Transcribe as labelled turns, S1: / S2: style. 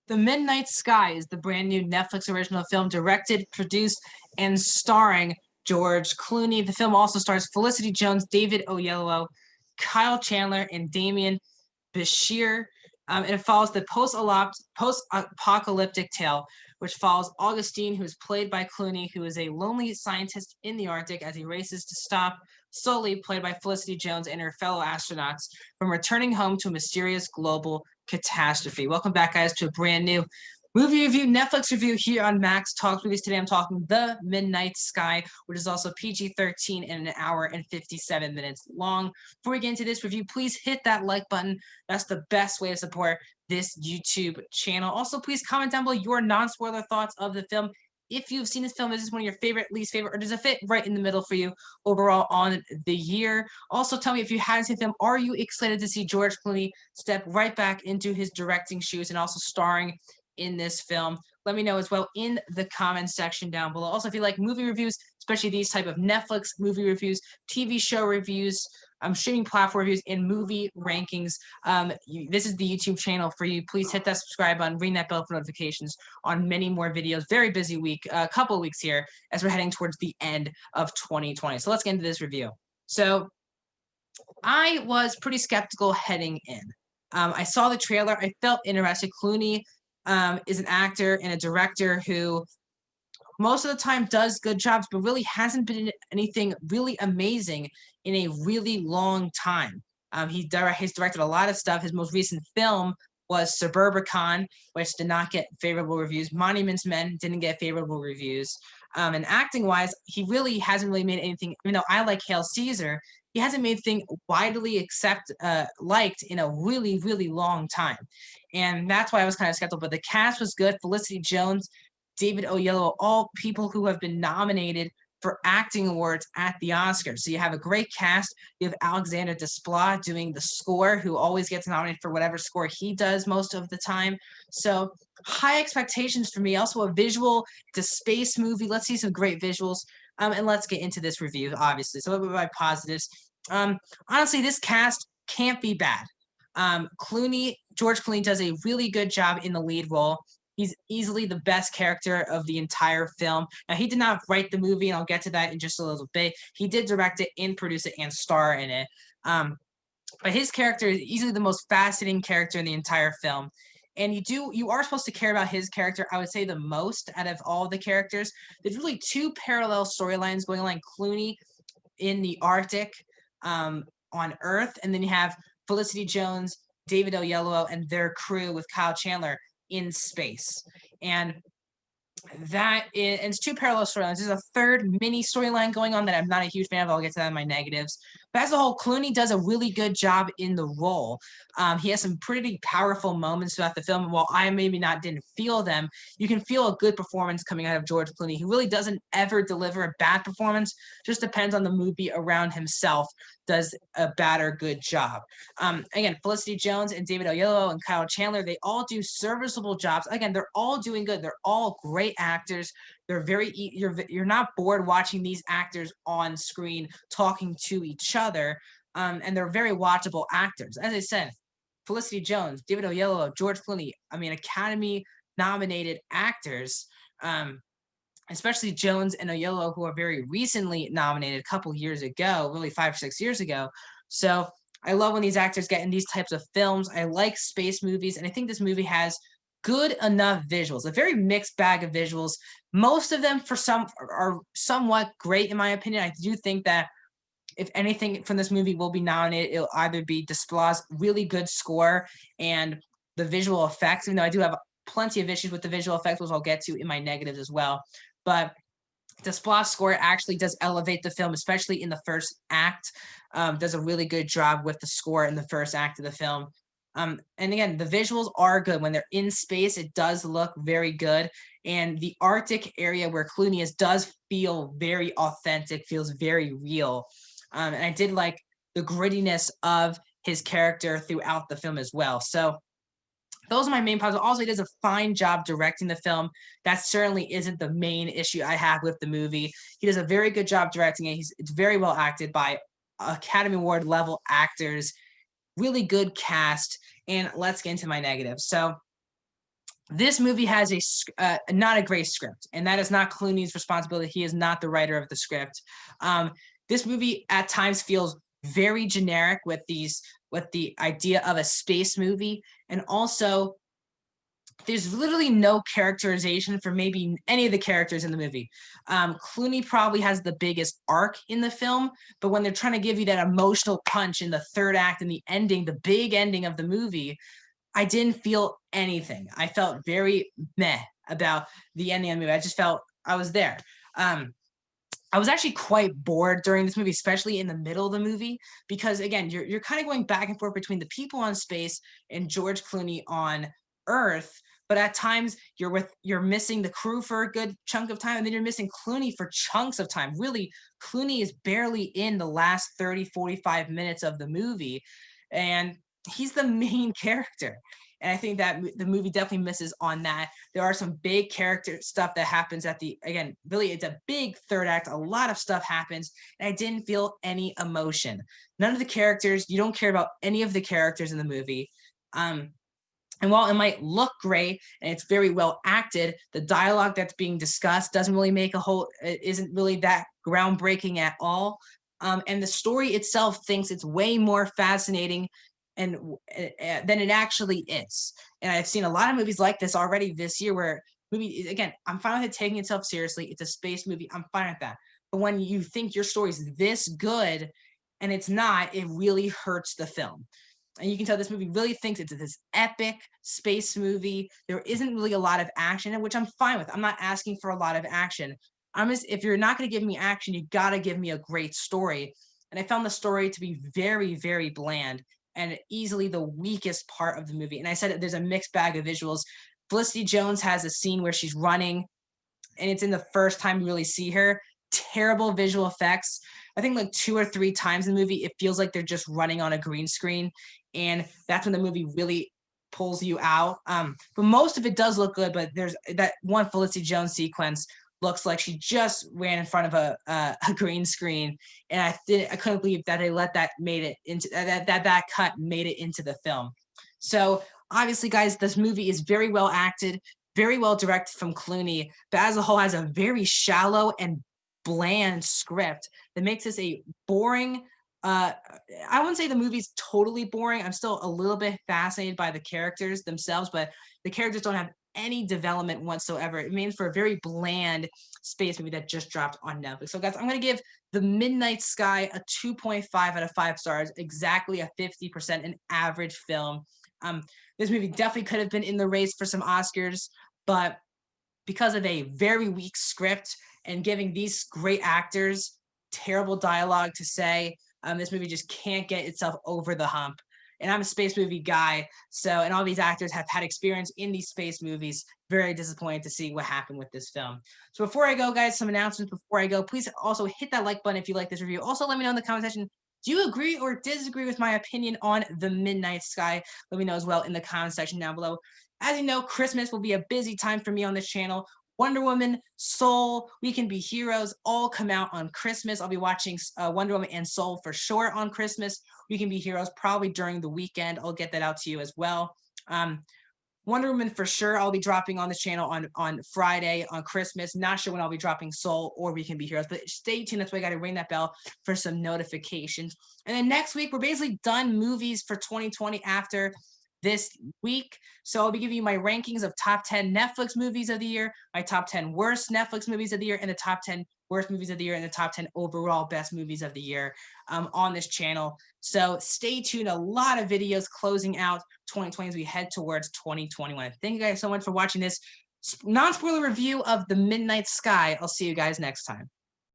S1: The Midnight Sky is the brand new Netflix original film directed, produced, and starring George Clooney. The film also stars Felicity Jones, David Oyelowo, Kyle Chandler, and Damian Bashir. And it follows the post-apocalyptic tale, which follows Augustine, who is played by Clooney, who is a lonely scientist in the Arctic as he races to stop Sully, played by Felicity Jones, and her fellow astronauts from returning home to a mysterious global catastrophe. Welcome back, guys, to a brand new movie review, Netflix review here on Max Talks Movies. Today I'm talking The Midnight Sky, which is also PG-13 and an hour and 57 minutes long. Before we get into this review, please hit that like button. That's the best way to support this YouTube channel. Also, please comment down below your non-spoiler thoughts of the film. If you've seen this film, is this one of your favorite, least favorite, or does it fit right in the middle for you overall on the year? Also, tell me if you haven't seen the film, are you excited to see George Clooney step right back into his directing shoes and also starring in this film? Let me know as well in the comments section down below. Also, if you like movie reviews, especially these type of Netflix movie reviews, TV show reviews, streaming platform reviews, and movie rankings, this is the YouTube channel for you. Please hit that subscribe button, ring that bell for notifications on many more videos. Very busy week, a couple of weeks here as we're heading towards the end of 2020. So let's get into this review. So I was pretty skeptical heading in. I saw the trailer. I felt interested. Clooney is an actor and a director who most of the time does good jobs, but really hasn't been in anything really amazing in a really long time. He's directed a lot of stuff. His most recent film was Suburbicon, which did not get favorable reviews. Monuments Men didn't get favorable reviews. And acting-wise, he really hasn't really made anything. You know, I like Hail Caesar. He hasn't made anything widely liked in a really, really long time. And that's why I was kind of skeptical. But the cast was good. Felicity Jones, David Oyelowo, all people who have been nominated for acting awards at the Oscars. So you have a great cast. You have Alexander Desplat doing the score, who always gets nominated for whatever score he does most of the time. So high expectations for me. Also a visual, it's a space movie. Let's see some great visuals. And let's get into this review, obviously. So what are my positives? Honestly, this cast can't be bad. George Clooney does a really good job in the lead role. He's easily the best character of the entire film. Now, he did not write the movie, and I'll get to that in just a little bit. He did direct it and produce it and star in it. But his character is easily the most fascinating character in the entire film. And you are supposed to care about his character, I would say, the most out of all the characters. There's really two parallel storylines going on. Clooney in the Arctic on Earth, and then you have Felicity Jones, David Oyelowo, and their crew with Kyle Chandler in space. And it's two parallel storylines. There's a third mini storyline going on that I'm not a huge fan of. I'll get to that in my negatives. But as a whole, Clooney does a really good job in the role. He has some pretty powerful moments throughout the film. And while I maybe didn't feel them, you can feel a good performance coming out of George Clooney. He really doesn't ever deliver a bad performance. Just depends on the movie around himself. Does a bad or good job. Again, Felicity Jones and David Oyelowo and Kyle Chandler, they all do serviceable jobs. Again, they're all doing good. They're all great actors. They're you're not bored watching these actors on screen talking to each other, and they're very watchable actors. As I said, Felicity Jones, David Oyelowo, George Clooney, I mean, Academy-nominated actors, especially Jones and Oyelowo, who are very recently nominated a couple years ago, really 5 or 6 years ago. So I love when these actors get in these types of films. I like space movies, and I think this movie has good enough visuals, a very mixed bag of visuals. Most of them are somewhat great, in my opinion. I do think that if anything from this movie will be nominated, it'll either be Desplat's really good score and the visual effects, even though I do have plenty of issues with the visual effects, which I'll get to in my negatives as well. But Desplat's score actually does elevate the film, especially in the first act. Does a really good job with the score in the first act of the film. And again, the visuals are good. When they're in space, it does look very good. And the Arctic area where Clooney is does feel very authentic, feels very real. And I did like the grittiness of his character throughout the film as well. So those are my main positives. Also, he does a fine job directing the film. That certainly isn't the main issue I have with the movie. He does a very good job directing it. It's very well acted by Academy Award level actors. Really good cast. And let's get into my negatives. So This movie has not a great script, and that is not Clooney's responsibility. He is not the writer of the script. Um, this movie at times feels very generic with the idea of a space movie, and also there's literally no characterization for maybe any of the characters in the movie. Clooney probably has the biggest arc in the film, but when they're trying to give you that emotional punch in the third act and the ending, the big ending of the movie, I didn't feel anything. I felt very meh about the ending of the movie. I just felt I was there. I was actually quite bored during this movie, especially in the middle of the movie, because again, you're kind of going back and forth between the people on space and George Clooney on Earth. But at times you're missing the crew for a good chunk of time, and then you're missing Clooney for chunks of time. Really, Clooney is barely in the last 30, 45 minutes of the movie, and he's the main character. And I think that the movie definitely misses on that. There are some big character stuff that happens again, really, it's a big third act. A lot of stuff happens, and I didn't feel any emotion. None of the characters, you don't care about any of the characters in the movie. And while it might look great and it's very well acted, the dialogue that's being discussed doesn't really isn't really that groundbreaking at all. And the story itself thinks it's way more fascinating and than it actually is. And I've seen a lot of movies like this already this year where again, I'm fine with it taking itself seriously. It's a space movie. I'm fine with that. But when you think your story's this good and it's not, it really hurts the film. And you can tell this movie really thinks it's this epic space movie. There isn't really a lot of action, which I'm fine with. I'm not asking for a lot of action. If you're not going to give me action, you got to give me a great story. And I found the story to be very, very bland and easily the weakest part of the movie. And I said there's a mixed bag of visuals. Felicity Jones has a scene where she's running, and it's in the first time you really see her. Terrible visual effects. I think like 2 or 3 times in the movie, it feels like they're just running on a green screen. And that's when the movie really pulls you out. But most of it does look good, but there's that one Felicity Jones sequence looks like she just ran in front of a green screen. And I couldn't believe that they let that made it into that cut made it into the film. So obviously, guys, this movie is very well acted, very well directed from Clooney, but as a whole has a very shallow and bland script that makes this a boring. I wouldn't say the movie's totally boring. I'm still a little bit fascinated by the characters themselves, but the characters don't have any development whatsoever. It means for a very bland space movie that just dropped on Netflix. So, guys, I'm going to give The Midnight Sky a 2.5 out of 5 stars, exactly a 50% an average film. This movie definitely could have been in the race for some Oscars, but because of a very weak script and giving these great actors terrible dialogue to say, this movie just can't get itself over the hump. And I'm a space movie guy, and all these actors have had experience in these space movies. Very disappointed to see what happened with this film. So before I go, guys, some announcements before I go. Please also hit that like button if you like this review. Also, let me know in the comment section, do you agree or disagree with my opinion on The Midnight Sky? Let me know as well in the comment section down below. As you know, Christmas will be a busy time for me on this channel. Wonder Woman, Soul, We Can Be Heroes all come out on Christmas. I'll be watching Wonder Woman and Soul for sure on Christmas. We Can Be Heroes probably during the weekend. I'll get that out to you as well. Wonder Woman for sure I'll be dropping on this channel on Friday on Christmas. Not sure when I'll be dropping Soul or We Can Be Heroes, but stay tuned. That's why I got to ring that bell for some notifications. And then next week, we're basically done movies for 2020 after this week. So I'll be giving you my rankings of top 10 Netflix movies of the year, my top 10 worst Netflix movies of the year, and the top 10 worst movies of the year, and the top 10 overall best movies of the year on this channel. So stay tuned. A lot of videos closing out 2020 as we head towards 2021. Thank you guys so much for watching this non-spoiler review of The Midnight Sky. I'll see you guys next time.